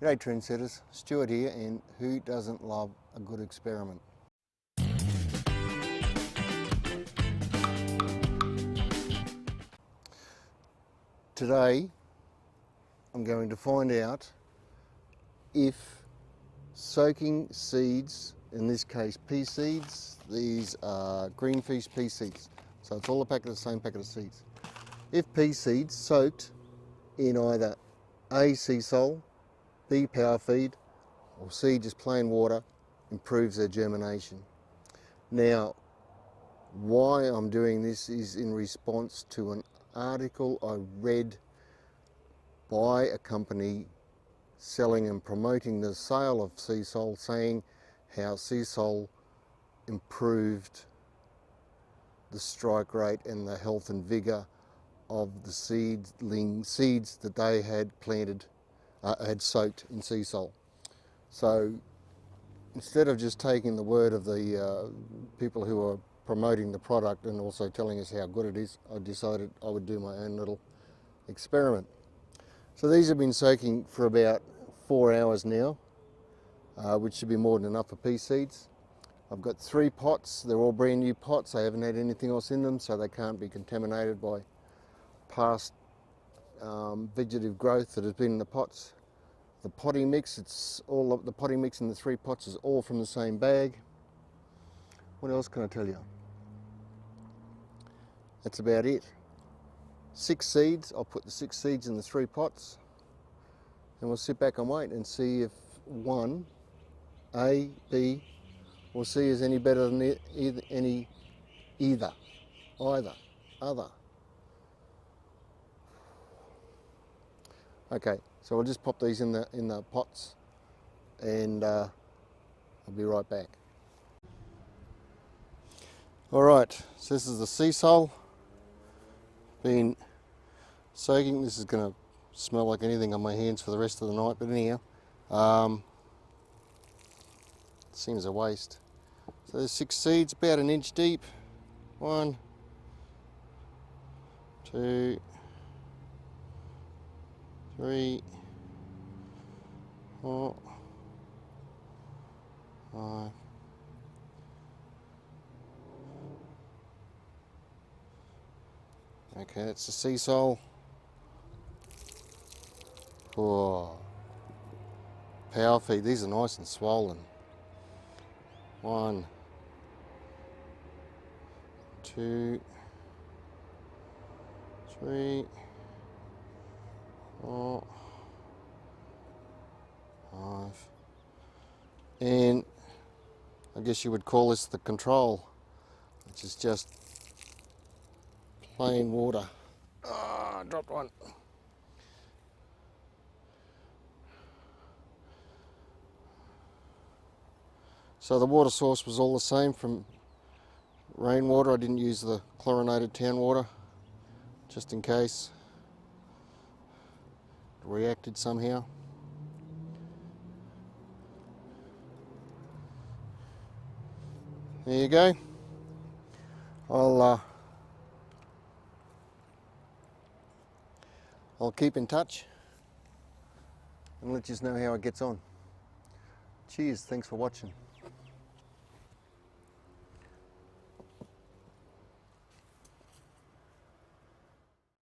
G'day trendsetters, Stuart here, and who doesn't love a good experiment? Today I'm going to find out if soaking seeds, in this case pea seeds, these are green feast pea seeds, so it's all the same packet of seeds. If pea seeds soaked in either A, Seasol, B, powerfeed, or C, just plain water, improves their germination. Now, why I'm doing this is in response to an article I read by a company selling and promoting the sale of Seasol, saying how Seasol improved the strike rate and the health and vigour of the seeds that they had planted, had soaked in Seasol. So instead of just taking the word of the people who are promoting the product and also telling us how good it is, I decided I would do my own little experiment. So these have been soaking for about 4 hours now, which should be more than enough for pea seeds. I've got 3 pots, they're all brand new pots, I haven't had anything else in them, so they can't be contaminated by past vegetative growth that has been in the pots. The potting mix, the potting mix in the 3 pots is all from the same bag. What else can I tell you? That's about it. 6 seeds, I'll put the 6 seeds in the 3 pots, and we'll sit back and wait and see if one, A, B, or C is any better than either. Okay, so I'll just pop these in the pots, and I'll be right back. All right, so this is the Seasol. Been soaking. This is going to smell like anything on my hands for the rest of the night, but anyhow, seems a waste. So there's 6 seeds, about 1 inch deep. 1, 2, 3, 4, 5. Okay, that's the Seasol. Oh, powerfeed. These are nice and swollen. 1, 2, 3, 4, 5, and I guess you would call this the control, which is just plain water. Ah, I dropped one. So the water source was all the same from rainwater. I didn't use the chlorinated town water, just in case it reacted somehow. There you go. I'll keep in touch and let you know how it gets on. Cheers, thanks for watching.